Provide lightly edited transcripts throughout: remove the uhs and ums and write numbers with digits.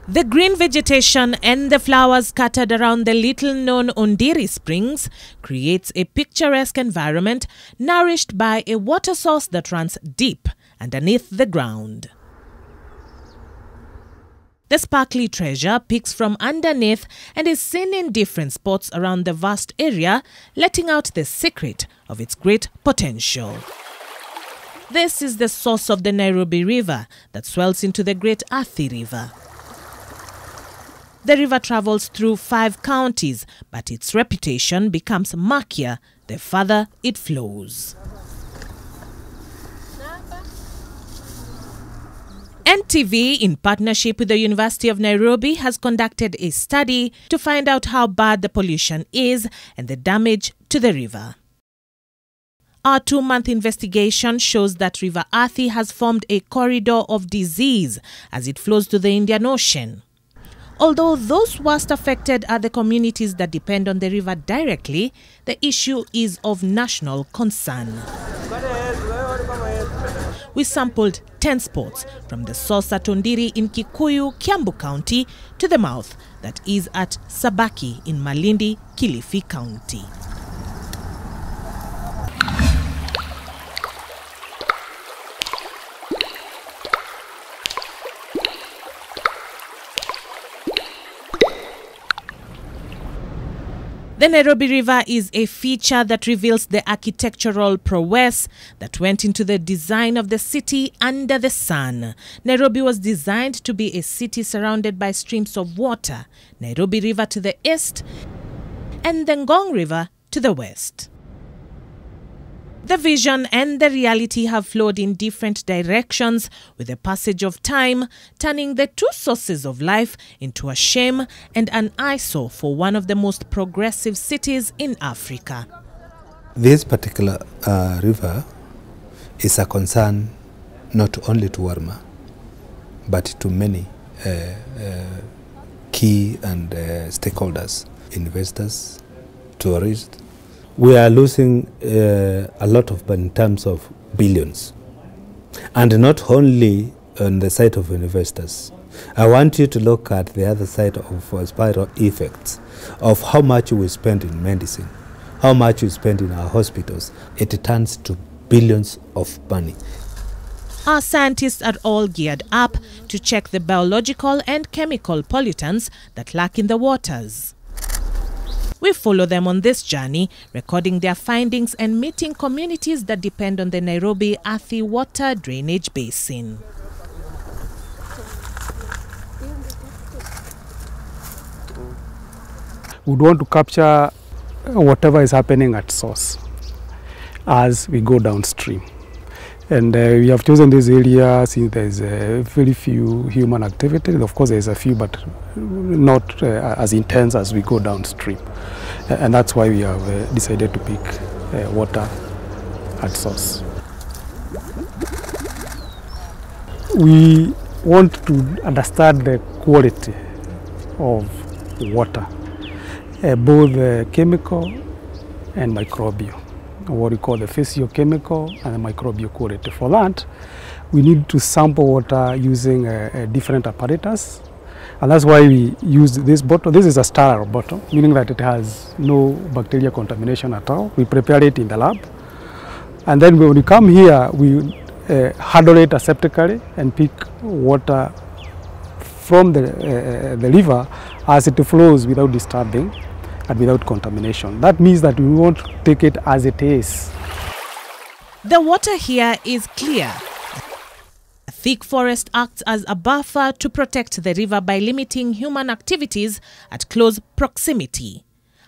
The green vegetation and the flowers scattered around the little-known Ondiri Springs creates a picturesque environment nourished by a water source that runs deep underneath the ground. The sparkly treasure peeks from underneath and is seen in different spots around the vast area, letting out the secret of its great potential. This is the source of the Nairobi River that swells into the Great Athi River. The river travels through 5 counties, but its reputation becomes murkier the further it flows. NTV, in partnership with the University of Nairobi, has conducted a study to find out how bad the pollution is and the damage to the river. Our 2-month investigation shows that River Athi has formed a corridor of disease as it flows to the Indian Ocean. Although those worst affected are the communities that depend on the river directly, the issue is of national concern. We sampled 10 spots from the source at Ondiri in Kikuyu, Kiambu County, to the mouth that is at Sabaki in Malindi, Kilifi County. The Nairobi River is a feature that reveals the architectural prowess that went into the design of the city under the sun. Nairobi was designed to be a city surrounded by streams of water, Nairobi River to the east and the Ngong River to the west. The vision and the reality have flowed in different directions with the passage of time, turning the 2 sources of life into a shame and an eyesore for one of the most progressive cities in Africa. This particular river is a concern not only to Warma, but to many key and stakeholders, investors, tourists. We are losing a lot in terms of billions, and not only on the side of investors. I want you to look at the other side of spiral effects of how much we spend in medicine, how much we spend in our hospitals. It turns to billions of money. Our scientists are all geared up to check the biological and chemical pollutants that lurk in the waters. We follow them on this journey, recording their findings and meeting communities that depend on the Nairobi Athi water drainage basin. We want to capture whatever is happening at source as we go downstream. And we have chosen this area since there is very few human activity. Of course, there is a few, but not as intense as we go downstream. And that's why we have decided to pick water at source. We want to understand the quality of water, both chemical and microbial, what we call the physiochemical and the microbial quality. For that, we need to sample water using different apparatus, and that's why we use this bottle. This is a sterile bottle, meaning that it has no bacterial contamination at all. We prepare it in the lab, and then when we come here, we handle it aseptically and pick water from the river as it flows without disturbing and without contamination. That means that we won't take it as it is. The water here is clear. A thick forest acts as a buffer to protect the river by limiting human activities at close proximity.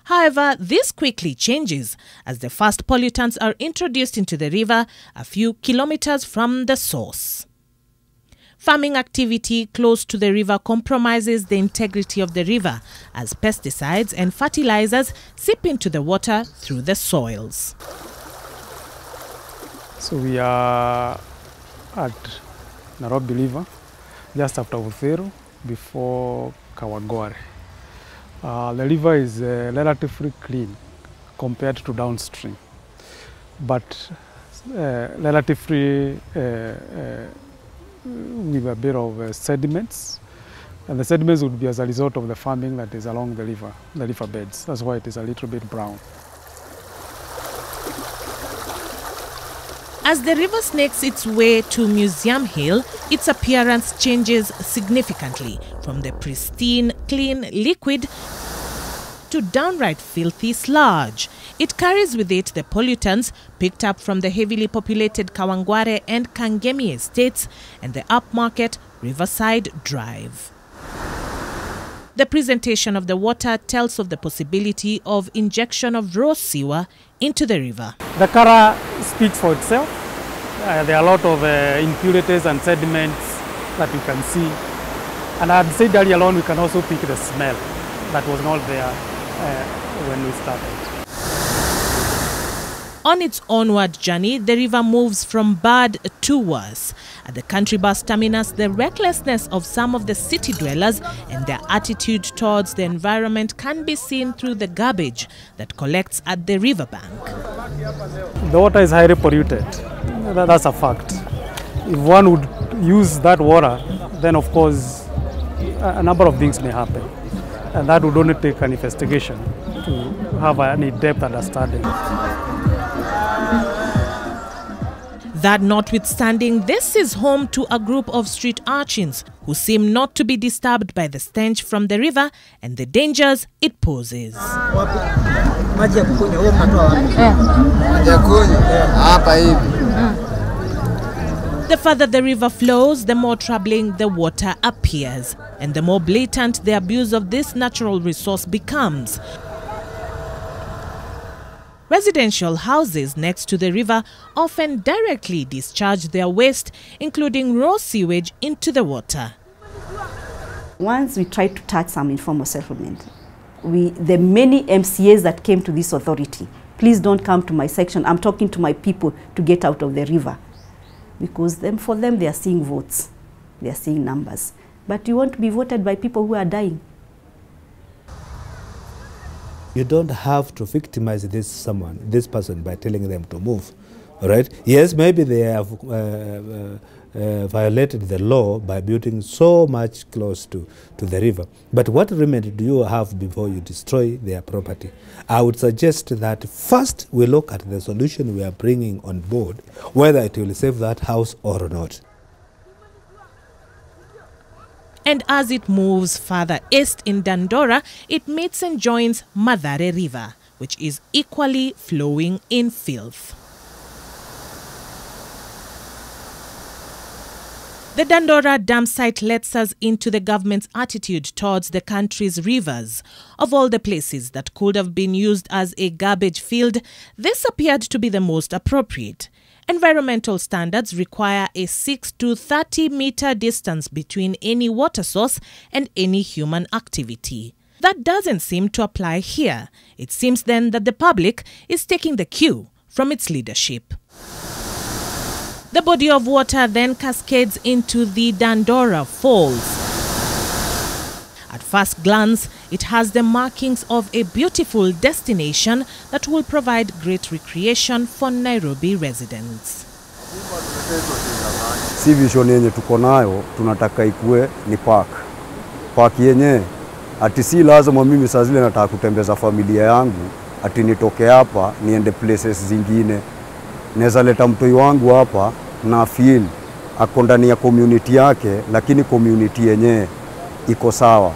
However, this quickly changes as the first pollutants are introduced into the river a few kilometers from the source. Farming activity close to the river compromises the integrity of the river as pesticides and fertilizers seep into the water through the soils. So we are at Nairobi River, just after Uthiru, before Kawagware. The river is relatively clean compared to downstream, but relatively with a bit of sediments And the sediments would be as a result of the farming that is along the river beds. That's why it is a little bit brown. As the river snakes its way to Museum Hill, its appearance changes significantly from the pristine, clean liquid to downright filthy sludge. It carries with it the pollutants picked up from the heavily populated Kawangware and Kangemi estates and the upmarket Riverside Drive. The presentation of the water tells of the possibility of injection of raw sewer into the river. The color speaks for itself. There are a lot of impurities and sediments that you can see. And I'd said earlier on, we can also pick the smell that was not there when we started. On its onward journey, the river moves from bad to worse. At the country bus terminus, the recklessness of some of the city dwellers and their attitude towards the environment can be seen through the garbage that collects at the riverbank. The water is highly polluted. That's a fact. If one would use that water, then of course a number of things may happen. And that would only take an investigation to have any depth understanding. That notwithstanding, this is home to a group of street urchins who seem not to be disturbed by the stench from the river and the dangers it poses. The further the river flows, the more troubling the water appears, and the more blatant the abuse of this natural resource becomes. Residential houses next to the river often directly discharge their waste, including raw sewage, into the water. Once we tried to touch some informal settlement, the many MCAs that came to this authority, please don't come to my section, I'm talking to my people to get out of the river. Because for them, they are seeing votes, they are seeing numbers. But you won't be voted by people who are dying. You don't have to victimize this person by telling them to move, all right? Yes, maybe they have violated the law by building so much close to the river. But what remedy do you have before you destroy their property? I would suggest that first we look at the solution we are bringing on board, whether it will save that house or not. And as it moves further east in Dandora, it meets and joins Mathare River, which is equally flowing in filth. The Dandora dam site lets us into the government's attitude towards the country's rivers. Of all the places that could have been used as a garbage field, this appeared to be the most appropriate. Environmental standards require a 6 to 30 meter distance between any water source and any human activity. That doesn't seem to apply here. It seems then that the public is taking the cue from its leadership. The body of water then cascades into the Dandora Falls. At first glance, it has the markings of a beautiful destination that will provide great recreation for Nairobi residents. Si vision yenye tuko nayo, tunataka ikue ni park. Park yenye ati si lazima mimi saa zile nataka kutembeza familia yangu, ati nitoke hapa niende places zingine. Naweza leta mtoi wangu hapa na feel ako ndani ya community yake, lakini community yenye iko sawa.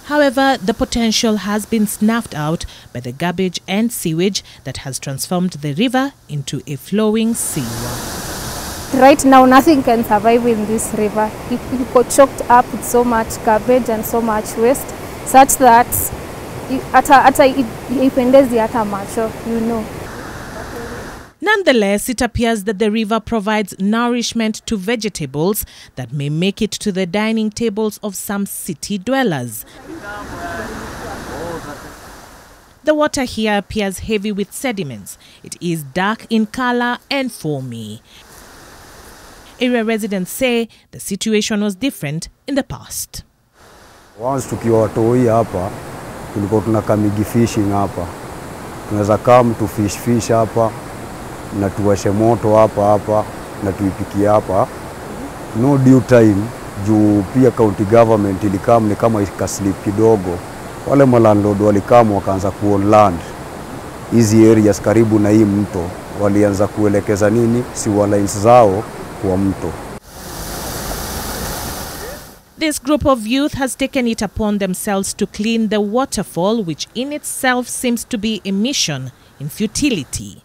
However, the potential has been snuffed out by the garbage and sewage that has transformed the river into a flowing sewer. Right now, nothing can survive in this river. It got choked up with so much garbage and so much waste, such that ipendezi hata macho, you know. Nonetheless, it appears that the river provides nourishment to vegetables that may make it to the dining tables of some city dwellers. The water here appears heavy with sediments. It is dark in color and foamy. Area residents say the situation was different in the past. Once tukiwa watoi hapa, tulikuwa tunakamigi fishing hapa. Tunaweza come to fish hapa, na tuwashe moto hapa na tuipikie hapa. No due time Juu pia county government ilikam ni kama ikaslip kidogo. Wale malandlord walikam wakaanza kuown land hizi areas karibu na hii mto, walianza kuelekeza nini sewer lines zao kwa mto. This group of youth has taken it upon themselves to clean the waterfall, which in itself seems to be a mission in futility.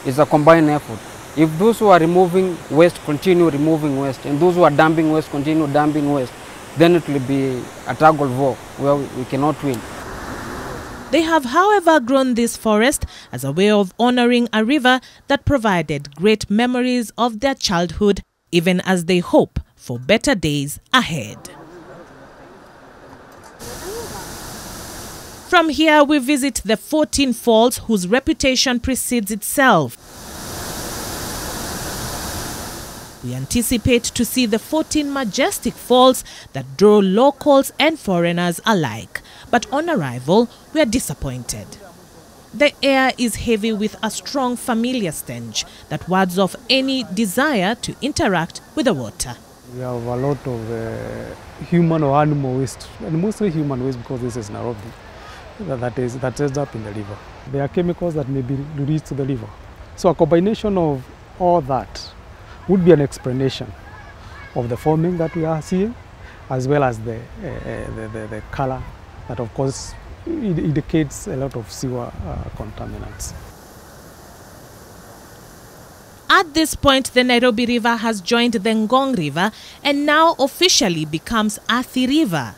It's a combined effort. If those who are removing waste continue removing waste, and those who are dumping waste continue dumping waste, then it will be a tug of war where we cannot win. They have, however, grown this forest as a way of honoring a river that provided great memories of their childhood, even as they hope for better days ahead. From here, we visit the 14 falls whose reputation precedes itself. We anticipate to see the 14 majestic falls that draw locals and foreigners alike. But on arrival, we are disappointed. The air is heavy with a strong familiar stench that wards off any desire to interact with the water. We have a lot of human or animal waste, and mostly human waste because this is Nairobi, that ends up in the river. There are chemicals that may be released to the river. So a combination of all that would be an explanation of the foaming that we are seeing, as well as the color that, of course, indicates a lot of sewer contaminants. At this point, the Nairobi River has joined the Ngong River and now officially becomes Athi River.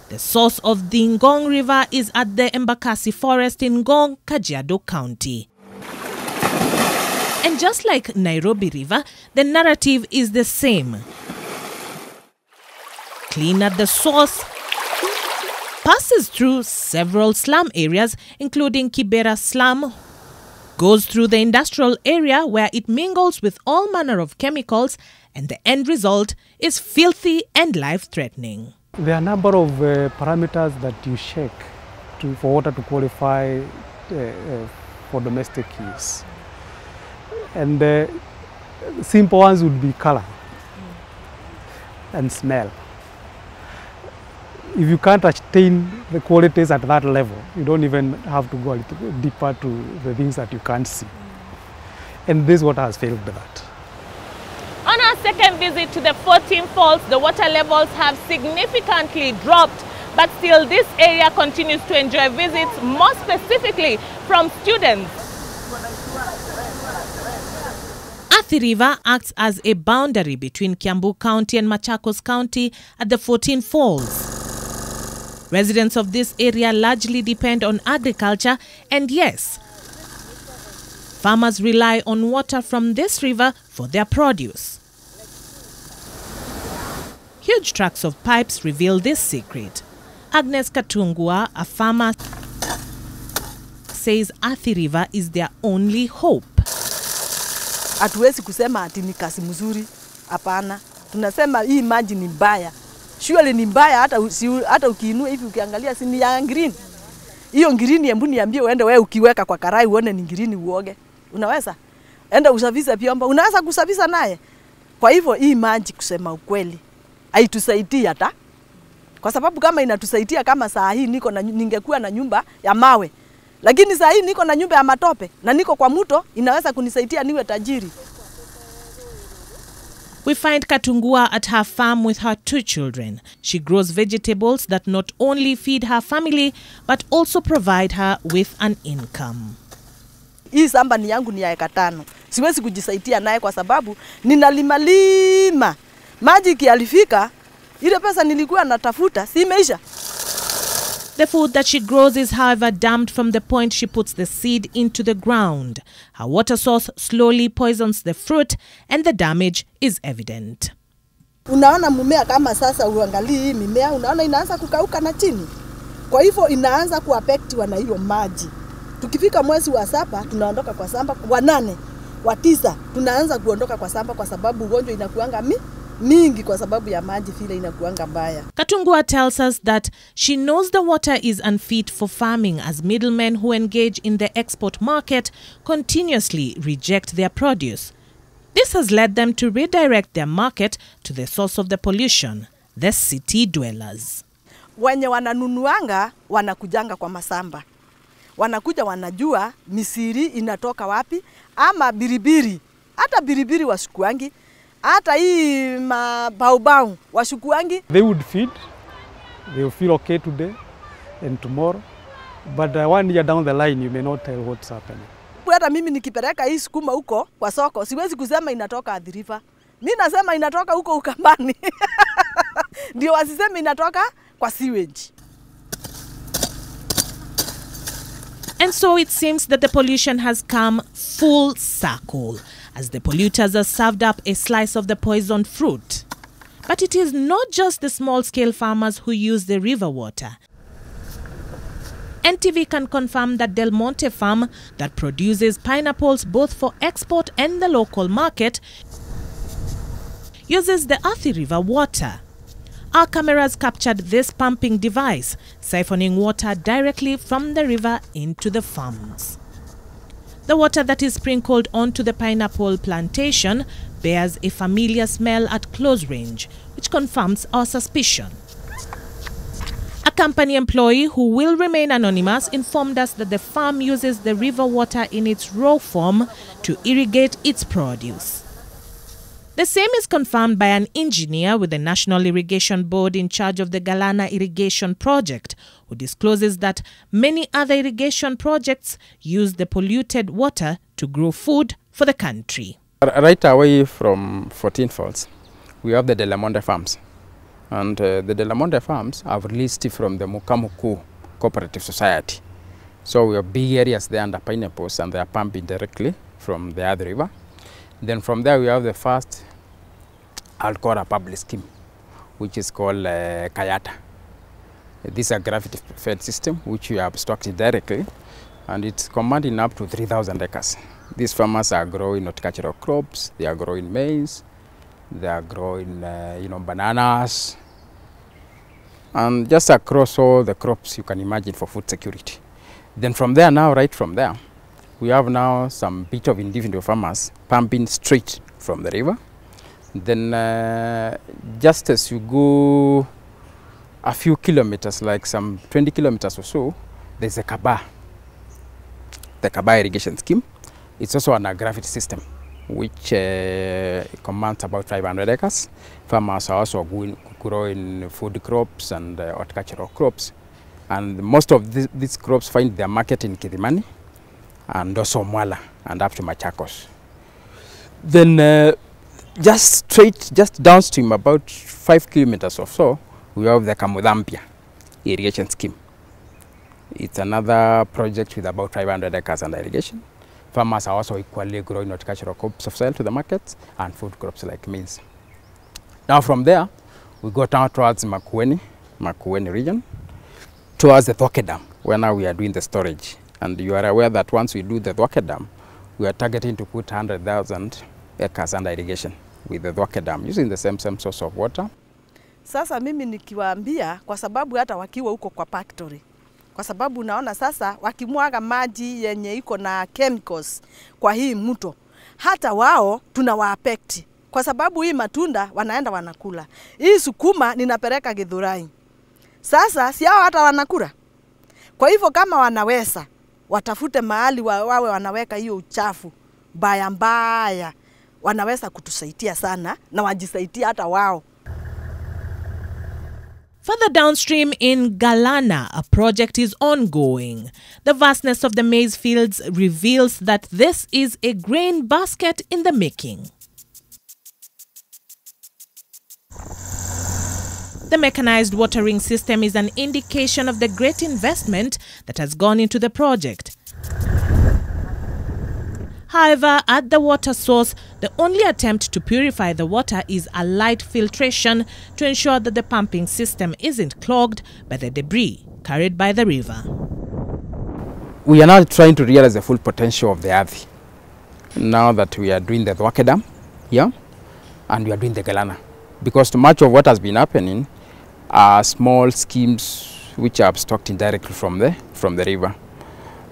The source of the Ngong River is at the Embakasi Forest in Ngong, Kajiado County. And just like Nairobi River, the narrative is the same. Clean at the source, passes through several slum areas, including Kibera slum, goes through the industrial area where it mingles with all manner of chemicals, and the end result is filthy and life-threatening. There are a number of parameters that you check for water to qualify for domestic use. And simple ones would be color and smell. If you can't attain the qualities at that level, you don't even have to go a little deeper to the things that you can't see. And this water has failed that. On our second visit to the 14 falls, the water levels have significantly dropped, but still this area continues to enjoy visits, more specifically from students. Athi River acts as a boundary between Kiambu County and Machakos County at the 14 falls. Residents of this area largely depend on agriculture, and yes, farmers rely on water from this river for their produce. Huge trucks of pipes reveal this secret. Agnes Katungua, a farmer, says Athi River is their only hope. Hatuwezi kusema ati ni kazi mzuri, hapana. Tunasema hii maji ni mbaya. Surely ni mbaya, hata ukiinua hivi ukiangalia si ni ya green. Hiyo green hebu niambie uende wewe ukiweka kwa karai uone ni green uoge. Unaweza? Enda usafishe vyombo, unaweza kusafisha naye. Kwa hivyo hii maji kusema ukweli haitusaidii hata. Kwa sababu kama inatusaidia kama saa hii ningekuwa na nyumba ya mawe. Lakini saa hii niko na nyumba ya matope na niko kwa mto, inaweza kunisaidia niwe tajiri. We find Katungua at her farm with her 2 children. She grows vegetables that not only feed her family, but also provide her with an income. Hii shamba ni yangu ni ya eka 5. Siwezi kujisaidia naye kwa sababu ninalima. Maji kialifika, ile pesa nilikuwa natafuta, si imeisha. The food that she grows is, however, dammed from the point she puts the seed into the ground. Her water source slowly poisons the fruit, and the damage is evident. Unaona mumea kama sasa uangalie hii mimea, unaona inaanza kukauka na chini. Kwa hivyo inaanza kuaffectiwa na hiyo maji. Tukifika mwezi wa 7 tunaondoka kwa shamba, wa 8, wa 9 tunaanza kuondoka kwa shamba kwa sababu ugonjwa inakuanga mingi kwa sababu ya maji vile inakuanga mbaya. Katungua tells us that she knows the water is unfit for farming as middlemen who engage in the export market continuously reject their produce. This has led them to redirect their market to the source of the pollution, the city dwellers. Wenye wananunuanga wanakujanga kwa masamba. Wanakuja wanajua misiri inatoka wapi ama biribiri. Hata biribiri washukuangi. Hata hii mabaubau washukuangi. They would feed. They will feel okay today and tomorrow. But 1 year down the line, you may not tell what's happening. Hata mimi nikipeleka hii sukuma huko kwa soko, siwezi kusema inatoka Athi River. Mimi nasema inatoka huko Ukambani. Ndio wasiseme inatoka kwa sewage. And so it seems that the pollution has come full circle, as the polluters are served up a slice of the poisoned fruit. But it is not just the small-scale farmers who use the river water. NTV can confirm that Del Monte Farm, that produces pineapples both for export and the local market, uses the Athi River water. Our cameras captured this pumping device, siphoning water directly from the river into the farms. The water that is sprinkled onto the pineapple plantation bears a familiar smell at close range, which confirms our suspicion. A company employee who will remain anonymous informed us that the farm uses the river water in its raw form to irrigate its produce. The same is confirmed by an engineer with the National Irrigation Board in charge of the Galana Irrigation Project, who discloses that many other irrigation projects use the polluted water to grow food for the country. Right away from 14 Falls, we have the De La Monde farms. And the De La Monde farms have released from the Mukamuku Cooperative Society. So we have big areas there under pineapples, and they are pumping directly from the Athi River. Then from there we have the first Alcora public scheme, which is called Kayata. This is a gravity-fed system which we have stocked directly, and it's commanding up to 3,000 acres. These farmers are growing horticultural crops, they are growing maize, they are growing bananas, and just across all the crops you can imagine for food security. Then from there now, right from there, we have now some bit of individual farmers pumping straight from the river. Then just as you go a few kilometers, like some 20 kilometers or so, there's a Kaba, the Kaba irrigation scheme. It's also an gravity system, which commands about 500 acres. Farmers are also growing food crops and horticultural crops. And most of these crops find their market in Kilimani and also Mwala and up to Machakos. Then just downstream, about 5 kilometers or so, we have the Kamudhampia irrigation scheme. It's another project with about 500 acres under irrigation. Farmers are also equally growing horticultural crops of sale to the markets and food crops like maize. Now from there, we go down towards Makueni region, towards the Thwake Dam, where now we are doing the storage. And you are aware that once we do the Thwake Dam, we are targeting to put 100,000 acres under irrigation with the Thwake Dam, using the same source of water. Sasa mimi nikiwaambia, kwa sababu hata wakiwa huko kwa factory, kwa sababu naona sasa wakimwaga maji yenye iko na chemicals kwa hii mto, hata wao tunawaafect, kwa sababu hii matunda wanaenda wanakula. Hii sukuma ninapeleka Githurai. Sasa si hao hata wanakula. Kwa hivyo kama wanaweza, watafute mahali wawe wanaweka hiyo uchafu mbaya, wanaweza kutusaidia sana na wajisaidia hata wao. Further downstream in Galana, a project is ongoing. The vastness of the maize fields reveals that this is a grain basket in the making. The mechanized watering system is an indication of the great investment that has gone into the project. However, at the water source, the only attempt to purify the water is a light filtration to ensure that the pumping system isn't clogged by the debris carried by the river. We are now trying to realize the full potential of the Athi. Now that we are doing the Thwake Dam, and we are doing the Galana. Because too much of what has been happening are small schemes which are stocked indirectly from the river.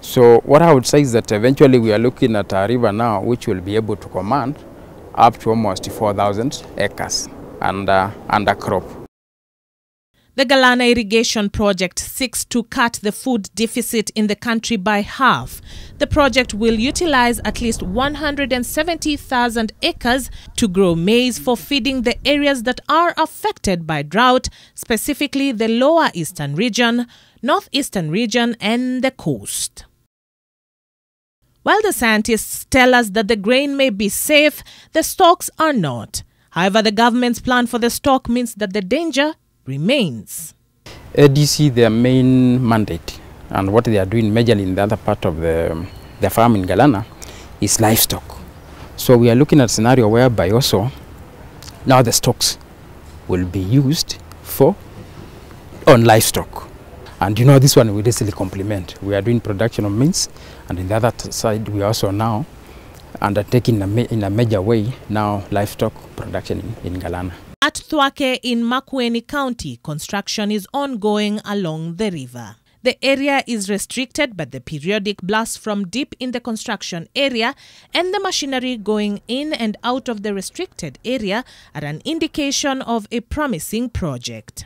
So what I would say is that eventually we are looking at a river now which will be able to command up to almost 4,000 acres under crop. The Galana irrigation project seeks to cut the food deficit in the country by half. The project will utilize at least 170,000 acres to grow maize for feeding the areas that are affected by drought, specifically the lower eastern region, northeastern region and the coast. While the scientists tell us that the grain may be safe, the stocks are not. However, the government's plan for the stock means that the danger remains. ADC, their main mandate and what they are doing majorly in the other part of the farm in Galana is livestock. So we are looking at a scenario whereby also now the stocks will be used on livestock. And you know, this one we easily complement. We are doing production of maize, and in the other side we are also now undertaking in a major way now livestock production in Galana. At Thwake in Makueni County, construction is ongoing along the river. The area is restricted, but the periodic blasts from deep in the construction area and the machinery going in and out of the restricted area are an indication of a promising project.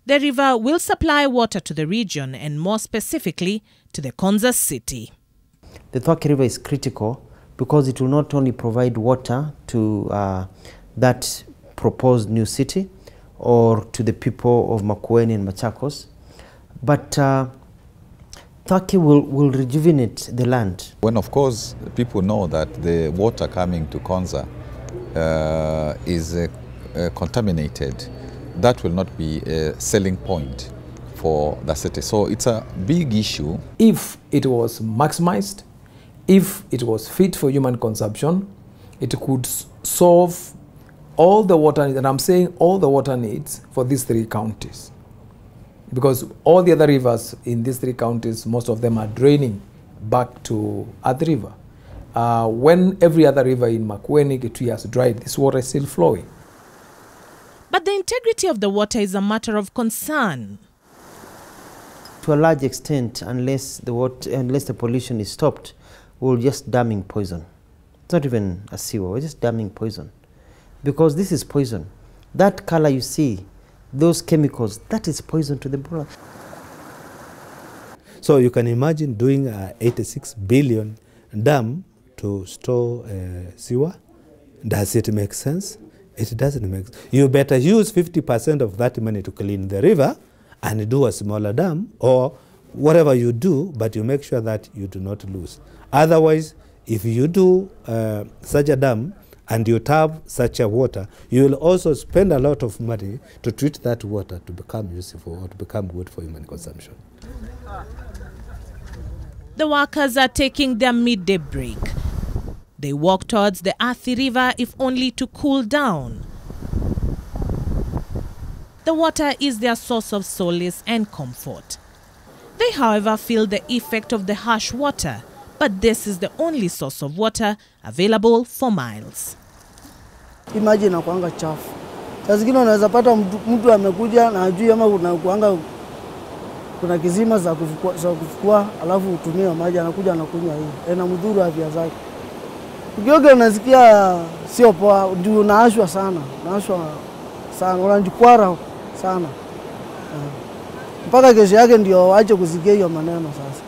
The river will supply water to the region and more specifically to the Konza city. The Thwake River is critical because it will not only provide water to that proposed new city or to the people of Makueni and Machakos, but Thwake will rejuvenate the land. When of course people know that the water coming to Konza is contaminated, that will not be a selling point for the city. So it's a big issue. If it was maximized, if it was fit for human consumption, it could solve all the water needs, and I'm saying all the water needs for these three counties. Because all the other rivers in these three counties, most of them are draining back to Athi River. When every other river in Makueni, Kitui has dried, this water is still flowing. But the integrity of the water is a matter of concern. To a large extent, unless the pollution is stopped, we're just damming poison. It's not even a sewer, we're just damming poison. Because this is poison. That color you see, those chemicals, that is poison to the blood. So you can imagine doing a 86 billion dam to store sewer. Does it make sense? It doesn't make sense. You better use 50% of that money to clean the river and do a smaller dam, or whatever you do, but you make sure that you do not lose. Otherwise, if you do such a dam and you tap such a water, you will also spend a lot of money to treat that water to become useful or to become good for human consumption. The workers are taking their midday break. They walk towards the Athi River if only to cool down. The water is their source of solace and comfort. They, however, feel the effect of the harsh water, but this is the only source of water available for miles. Imagine nakuanga chafu. Saa zingine unaweza pata mtu amekuja na ajui ama kuna kizima za kufukua alafu utumie maji anakuja anakunywa hii. Ina mdhuru afya zake. Ukioga unasikia sio poa, ndio unaashwa sana. Unajikwara sana. Mpaka kesho yake ndio waache kusikia hiyo maneno sasa.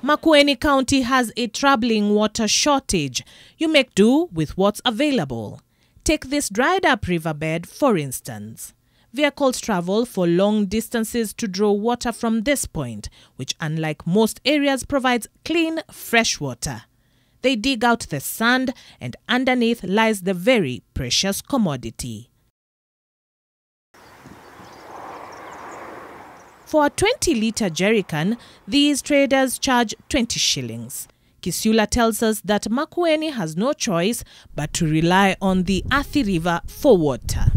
Makueni County has a troubling water shortage. You make do with what's available. Take this dried up riverbed, for instance. Vehicles travel for long distances to draw water from this point, which unlike most areas provides clean, fresh water. They dig out the sand and underneath lies the very precious commodity. For a 20-litre jerrycan, these traders charge 20 shillings. Kisula tells us that Makueni has no choice but to rely on the Athi River for water.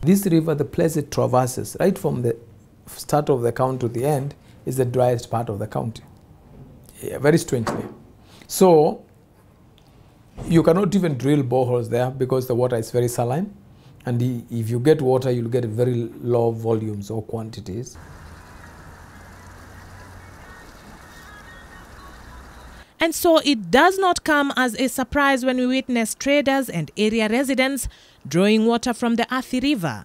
This river, the place it traverses, right from the start of the county to the end, is the driest part of the county. Yeah, very strangely. So, you cannot even drill boreholes there because the water is very saline. And if you get water, you'll get very low volumes or quantities. And so it does not come as a surprise when we witness traders and area residents drawing water from the Athi River.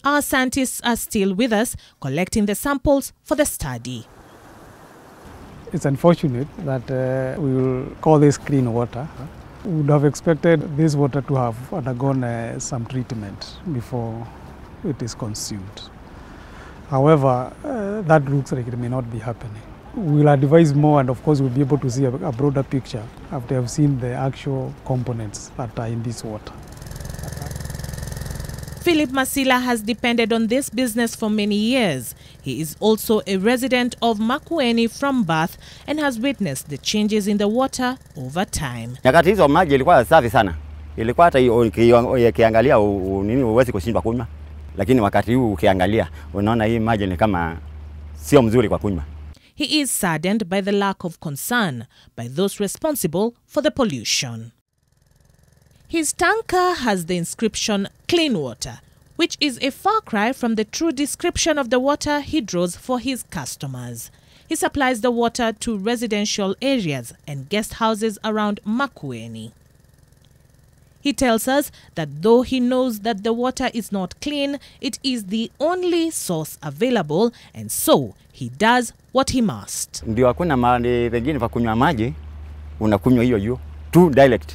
Our scientists are still with us, collecting the samples for the study. It's unfortunate that we will call this clean water. We would have expected this water to have undergone some treatment before it is consumed. However, that looks like it may not be happening. We will advise more, and of course we'll be able to see a broader picture after we have seen the actual components that are in this water. Philip Masila has depended on this business for many years. He is also a resident of Makueni from birth and has witnessed the changes in the water over time. Nyakati hizo maji ilikuwa safi sana. Ilikuwa hata ukiangalia nini uwezi kushindwa kunywa. Lakini wakati huu ukiangalia unaona hii maji ni kama sio mzuri kwa kunywa. He is saddened by the lack of concern by those responsible for the pollution. His tanker has the inscription "Clean Water," which is a far cry from the true description of the water he draws for his customers. He supplies the water to residential areas and guest houses around Makueni. He tells us that though he knows that the water is not clean, it is the only source available, and so he does what he must. Ndio hakuna mahali pengine pa kunywa maji, unakunywa hiyo tu direct.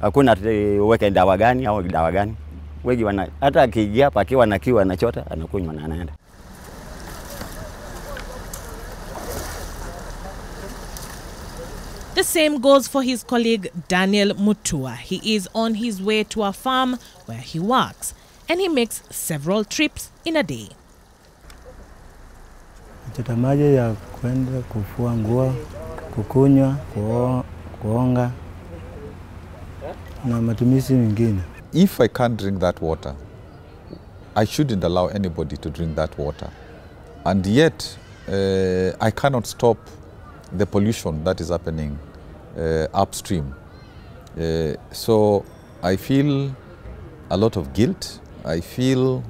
Hakuna uweke dawa gani au dawa gani. Wengi wana hata akija hapa akiwa na kiu anachota anakunywa na anaenda. The same goes for his colleague Daniel Mutua. He is on his way to a farm where he works, and he makes several trips in a day. Chota maji ya kwenda kufua nguo, kukunywa, kuonga na matumizi mengine. If I can't drink that water, I shouldn't allow anybody to drink that water. And yet, I cannot stop the pollution that is happening upstream. So I feel a lot of guilt. I feel,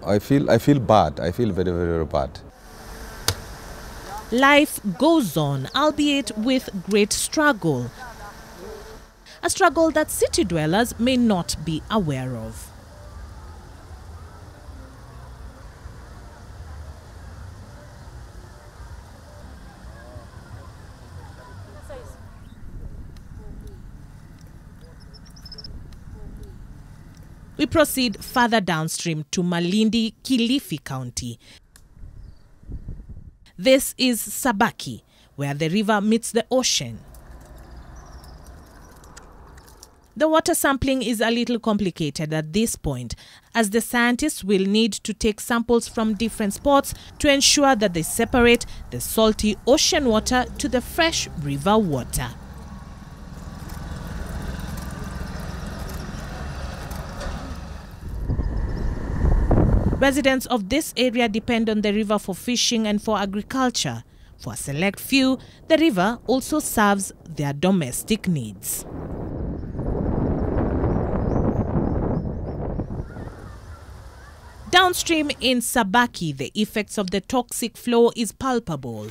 I feel bad. I feel very, very bad. Life goes on, albeit with great struggle. A struggle that city dwellers may not be aware of. We proceed further downstream to Malindi, Kilifi County. This is Sabaki, where the river meets the ocean. The water sampling is a little complicated at this point, as the scientists will need to take samples from different spots to ensure that they separate the salty ocean water to the fresh river water. Residents of this area depend on the river for fishing and for agriculture. For a select few, the river also serves their domestic needs. Downstream in Sabaki, the effects of the toxic flow is palpable.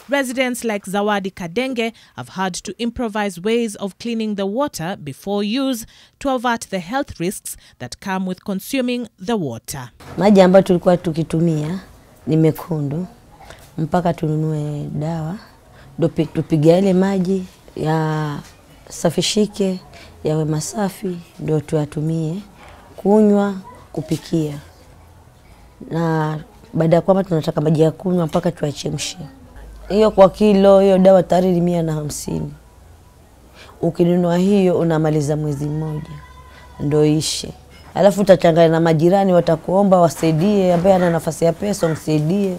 Residents like Zawadi Kadenge have had to improvise ways of cleaning the water before use to avert the health risks that come with consuming the water. Maji ambayo tulikuwa tukitumia ni mekundu mpaka tununue dawa ndo tupige ile maji ya safishike yawe masafi ndo tuyatumie kunywa, kupikia. Na baada ya kwamba tunataka maji ya kunywa mpaka tuyachemshe. Hiyo kwa kilo, hiyo dawa tayari ni 150. Ukinunua hiyo unamaliza mwezi mmoja ndio ishe. Alafu utachanganya na majirani watakuomba wasaidie, ambaye ana nafasi ya pesa msaidie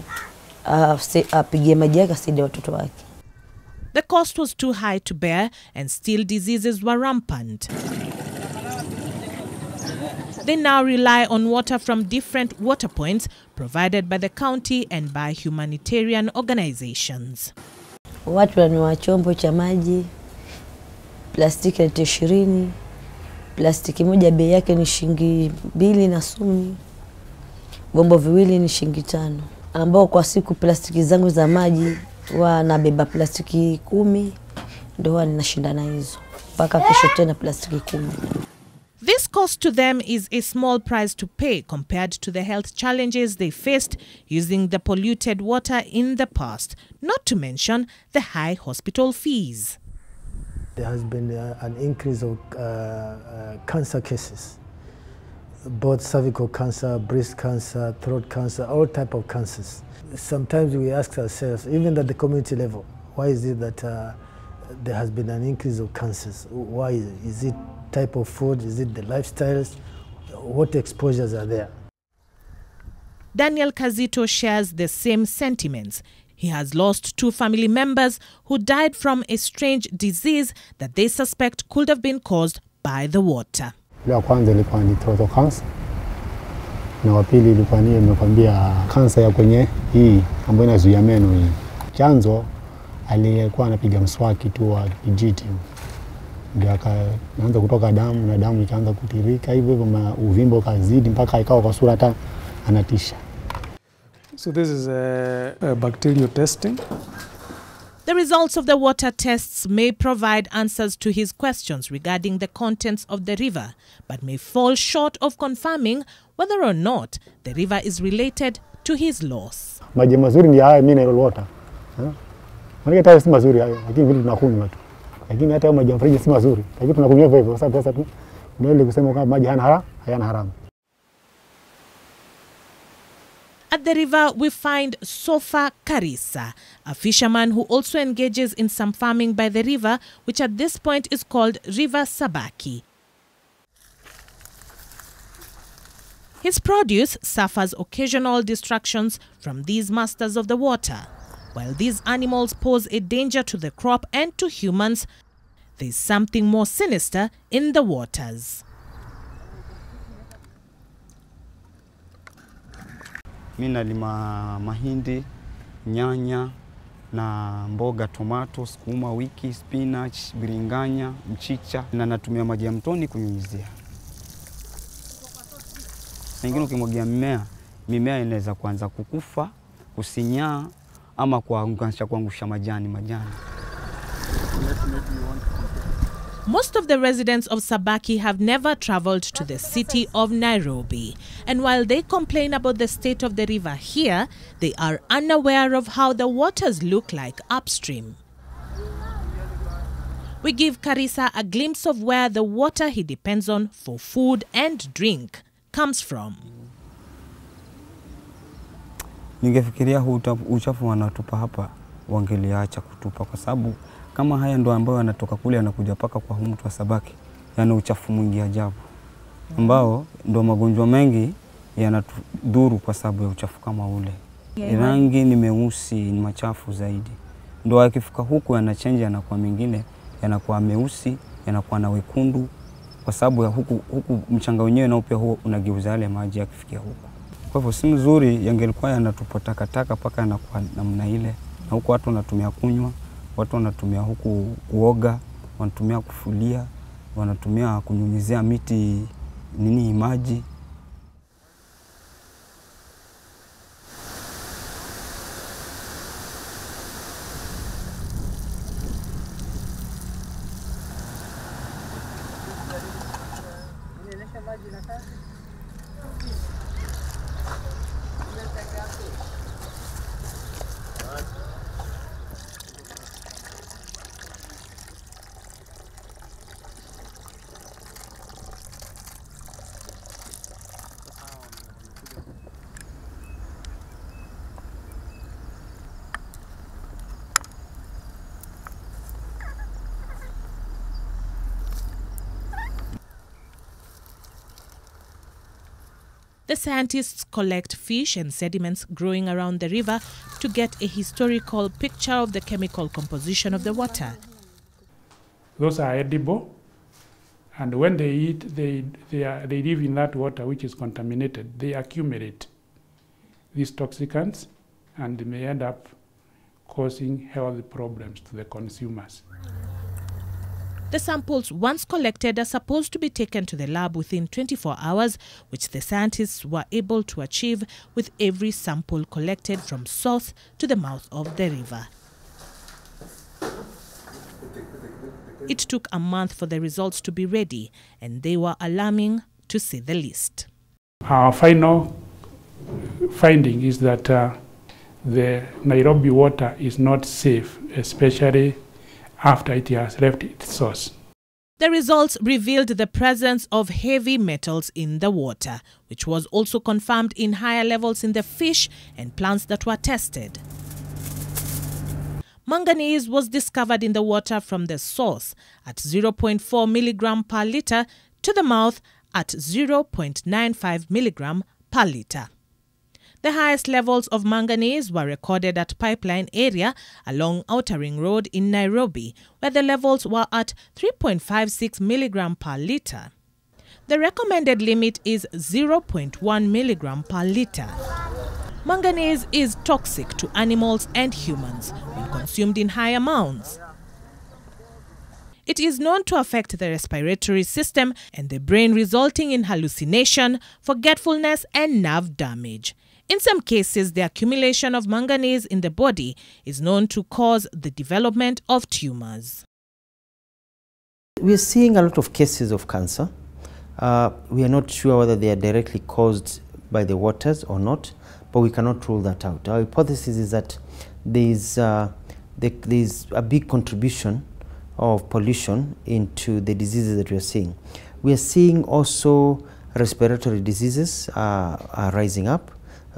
apige maji yake asaidie watoto wake. The cost was too high to bear and still diseases were rampant. They now rely on water from different water points provided by the county and by humanitarian organizations. Watu wanunua chombo cha maji, plastiki 20, plastiki moja bei yake ni shilingi 2 na sumi, bombo viwili ni shilingi 5. ambao kwa siku plastiki zangu za maji huwa nabeba plastiki 10, ndio huwa ninashindana hizo mpaka kesho tena plastiki 10. This cost to them is a small price to pay compared to the health challenges they faced using the polluted water in the past, not to mention the high hospital fees. There has been an increase of cancer cases, both cervical cancer, breast cancer, throat cancer, all type of cancers. Sometimes we ask ourselves, even at the community level, why is it that there has been an increase of cancers? Why is it? Is it type of food? Is it the lifestyles? What exposures are there? Daniel Kazito shares the same sentiments. He has lost 2 family members who died from a strange disease that they suspect could have been caused by the water. Ya kwanza ilikuwa ni throat cancer. Na wa pili ilikuwa ni nimekwambia kansa ya kwenye hii ambayo inazuia meno hii. Chanzo aliyekuwa anapiga mswaki tu wa kijiti. Ndio akaanza kutoka damu na damu ikaanza kutirika hivyo hivyo uvimbo kazidi mpaka ikawa kwa sura hata anatisha. So this is a bacterial testing. The results of the water tests may provide answers to his questions regarding the contents of the river, but may fall short of confirming whether or not the river is related to his loss. Maji mazuri ni haya mineral water. Maana hata si mazuri hayo, lakini vile tunakunywa tu. Lakini hata maji ya mfereji si mazuri. Lakini tunakunywa hivyo hivyo kwa sababu sasa tu ndio ile kusema kama maji hayana haramu. At the river, we find Sofa Karisa, a fisherman who also engages in some farming by the river, which at this point is called River Sabaki. His produce suffers occasional distractions from these masters of the water. While these animals pose a danger to the crop and to humans, there is something more sinister in the waters. Mimi nalima mahindi, nyanya na mboga, tomato, sukuma wiki, spinach, biringanya, mchicha na natumia maji ya mtoni kunyunyizia. Nyingine ukimwagia mimea inaweza kuanza kukufa, kusinyaa ama kuangusha majani. Most of the residents of Sabaki have never traveled to the city of Nairobi. And while they complain about the state of the river here, they are unaware of how the waters look like upstream. We give Karisa a glimpse of where the water he depends on for food and drink comes from. Ningefikiria huu uchafu wanatupa hapa wangeliacha kutupa kwa sababu kama haya ndo ambayo yanatoka kule yanakuja paka kwa mtu wa Sabaki, yana uchafu mwingi ajabu ambao ndo magonjwa mengi yanatudhuru kwa sababu ya uchafu kama ule. Rangi ni meusi, ni machafu zaidi. Ndo yakifika huku yanachange, yanakuwa mengine yanakuwa meusi, yanakuwa na wekundu kwa sababu ya huku mchanga wenyewe nao pia huo unageuza yale maji yakifikia huku. Kwa hivyo si mzuri, yangelikuwa yanatupa takataka paka yanakuwa namna ile. Na huku watu wanatumia kunywa, watu wanatumia huku kuoga, wanatumia kufulia, wanatumia kunyunyizia miti maji. The scientists collect fish and sediments growing around the river to get a historical picture of the chemical composition of the water. Those are edible, and when they eat, they live in that water which is contaminated. They accumulate these toxicants and may end up causing health problems to the consumers. The samples once collected are supposed to be taken to the lab within 24 hours, which the scientists were able to achieve with every sample collected from source to the mouth of the river. It took a month for the results to be ready, and they were alarming to say the least. Our final finding is that the Nairobi water is not safe, especially after it has left its source. The results revealed the presence of heavy metals in the water, which was also confirmed in higher levels in the fish and plants that were tested. Manganese was discovered in the water from the source at 0.4 milligram per liter to the mouth at 0.95 milligram per liter. The highest levels of manganese were recorded at Pipeline area along Outer Ring Road in Nairobi, where the levels were at 3.56 milligram per liter. The recommended limit is 0.1 milligram per liter. Manganese is toxic to animals and humans when consumed in high amounts. It is known to affect the respiratory system and the brain, resulting in hallucination, forgetfulness, and nerve damage. In some cases, the accumulation of manganese in the body is known to cause the development of tumors. We are seeing a lot of cases of cancer. We are not sure whether they are directly caused by the waters or not, but we cannot rule that out. Our hypothesis is that there is a big contribution of pollution into the diseases that we are seeing. We are seeing also respiratory diseases are rising up,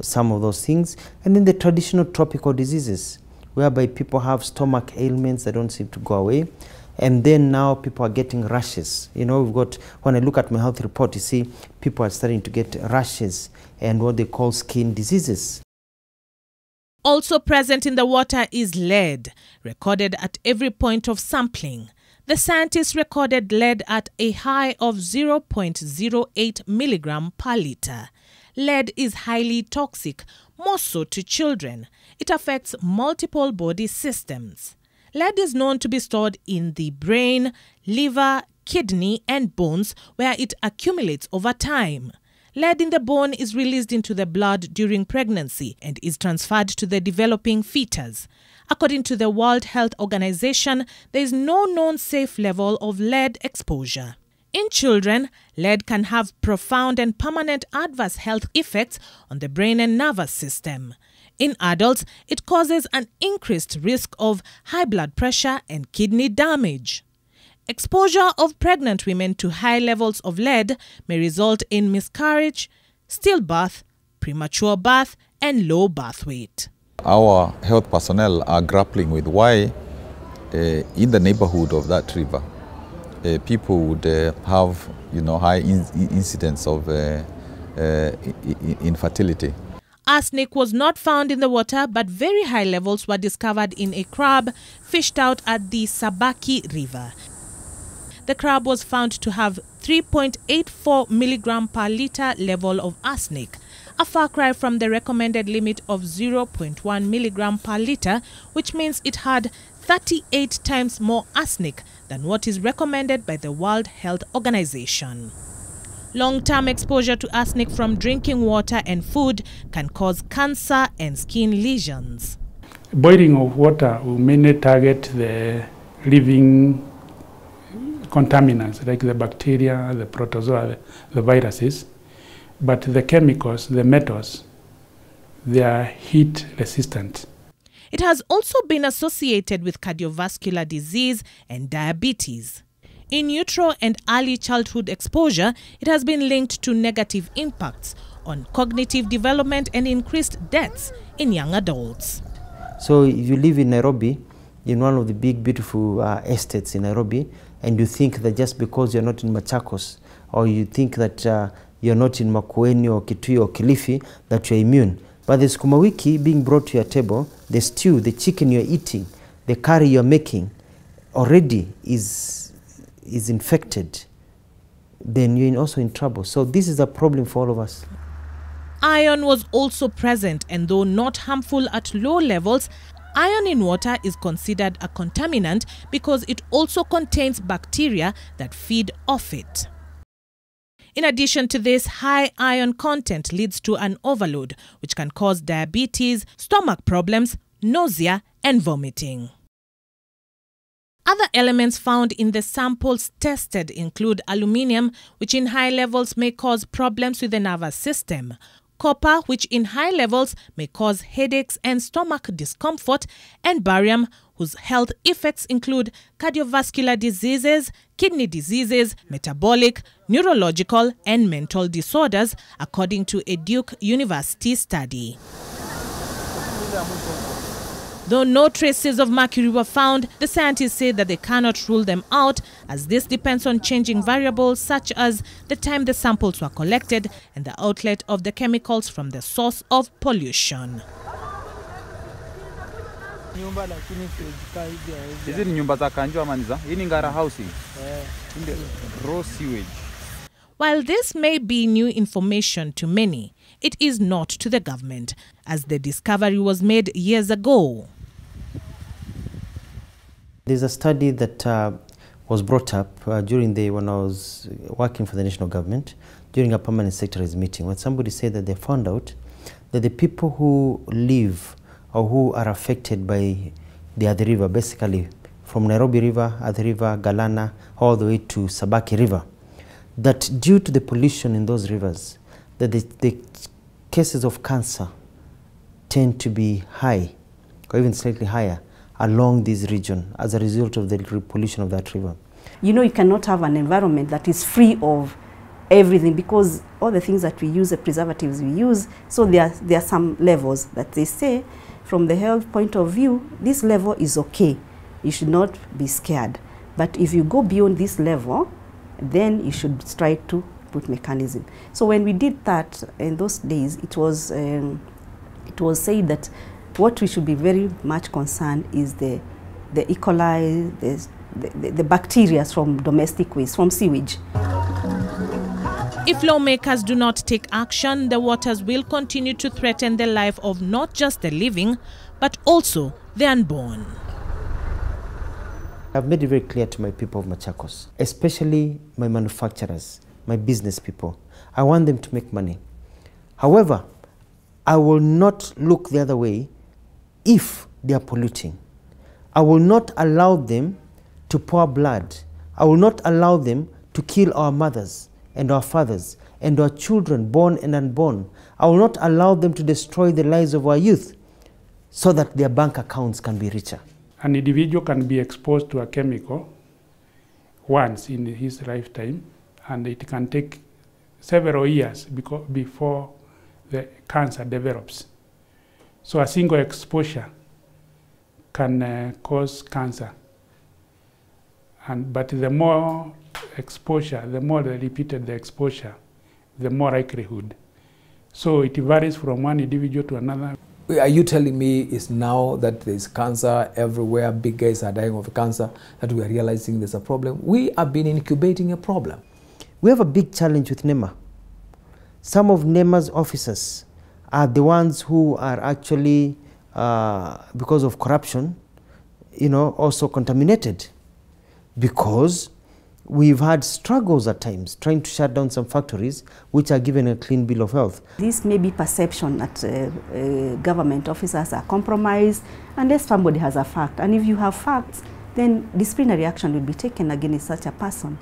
some of those things, and then the traditional tropical diseases, whereby people have stomach ailments that don't seem to go away, and then now people are getting rashes. You know, when I look at my health report, you see people are starting to get rashes and what they call skin diseases. Also present in the water is lead, recorded at every point of sampling. The scientists recorded lead at a high of 0.08 milligram per liter. Lead is highly toxic, more so to children. It affects multiple body systems. Lead is known to be stored in the brain, liver, kidney, and bones, where it accumulates over time. Lead in the bone is released into the blood during pregnancy and is transferred to the developing fetus. According to the World Health Organization, there is no known safe level of lead exposure. In children, lead can have profound and permanent adverse health effects on the brain and nervous system. In adults, it causes an increased risk of high blood pressure and kidney damage. Exposure of pregnant women to high levels of lead may result in miscarriage, stillbirth, premature birth, and low birth weight. Our health personnel are grappling with why in the neighborhood of that river people would have, high incidence of infertility. Arsenic was not found in the water, but very high levels were discovered in a crab fished out at the Sabaki River. The crab was found to have 3.84 milligram per liter level of arsenic, a far cry from the recommended limit of 0.1 milligram per liter, which means it had 38 times more arsenic than what is recommended by the World Health Organization. Long-term exposure to arsenic from drinking water and food can cause cancer and skin lesions. Boiling of water will mainly target the living contaminants like the bacteria, the protozoa, the viruses, but the chemicals, the metals, they are heat resistant. It has also been associated with cardiovascular disease and diabetes. In utero and early childhood exposure, it has been linked to negative impacts on cognitive development and increased deaths in young adults. So if you live in Nairobi, in one of the big beautiful estates in Nairobi, and you think that just because you're not in Machakos, or you think that you're not in Makueni or Kitui or Kilifi, that you're immune. But the sukuma wiki being brought to your table, the stew, the chicken you're eating, the curry you're making, already is infected, then you're also in trouble. So this is a problem for all of us. Iron was also present, and though not harmful at low levels, Iron in water is considered a contaminant because it also contains bacteria that feed off it. In addition to this, high iron content leads to an overload, which can cause diabetes, stomach problems, nausea, and vomiting. Other elements found in the samples tested include aluminium, which in high levels may cause problems with the nervous system, copper, which in high levels may cause headaches and stomach discomfort, and barium, whose health effects include cardiovascular diseases, kidney diseases, metabolic, neurological, and mental disorders, according to a Duke University study. Though no traces of mercury were found, the scientists say that they cannot rule them out, as this depends on changing variables such as the time the samples were collected and the outlet of the chemicals from the source of pollution. Hizi ni nyumba za kanjo ama niza? Hii ni ngara housing. In the raw sewage. While this may be new information to many, it is not to the government, as the discovery was made years ago. There's a study that was brought up when I was working for the national government during a permanent secretary's meeting, when somebody said that they found out that the people who live or who are affected by the Athi River, basically from Nairobi River, Athi River, Galana, all the way to Sabaki River, that due to the pollution in those rivers, that the cases of cancer tend to be high, or even slightly higher, along this region as a result of the pollution of that river. You know, you cannot have an environment that is free of everything, because all the things that we use, the preservatives we use, so there are some levels that they say, from the health point of view, this level is okay. You should not be scared. But if you go beyond this level, then you should try to put mechanism. So when we did that in those days, it was said that what we should be very much concerned is the E. coli, the bacteria from domestic waste, from sewage. If lawmakers do not take action, the waters will continue to threaten the life of not just the living, but also the unborn. I've made it very clear to my people of Machakos, especially my manufacturers, my business people. I want them to make money. However, I will not look the other way if they are polluting. I will not allow them to pour blood. I will not allow them to kill our mothers and our fathers and our children, born and unborn. I will not allow them to destroy the lives of our youth so that their bank accounts can be richer. An individual can be exposed to a chemical once in his lifetime, and it can take several years before the cancer develops. So a single exposure can cause cancer. But the more exposure, the more repeated the exposure, the more likelihood. So it varies from one individual to another. Are you telling me it's now that there's cancer everywhere, big guys are dying of cancer, that we are realizing there's a problem? We have been incubating a problem. We have a big challenge with NEMA. Some of NEMA's officers are the ones who are actually, because of corruption, also contaminated, because we've had struggles at times trying to shut down some factories which are given a clean bill of health. This may be perception that government officers are compromised unless somebody has a fact. And if you have facts, then disciplinary action will be taken against such a person.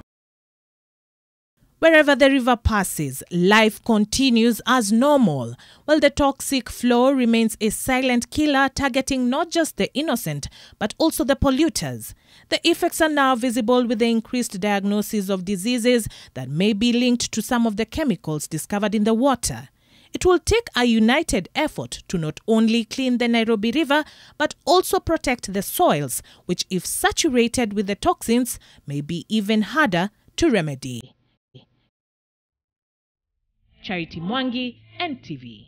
Wherever the river passes, life continues as normal, while the toxic flow remains a silent killer targeting not just the innocent, but also the polluters. The effects are now visible with the increased diagnosis of diseases that may be linked to some of the chemicals discovered in the water. It will take a united effort to not only clean the Nairobi River, but also protect the soils, which, if saturated with the toxins, may be even harder to remedy. Charity Mwangi, NTV.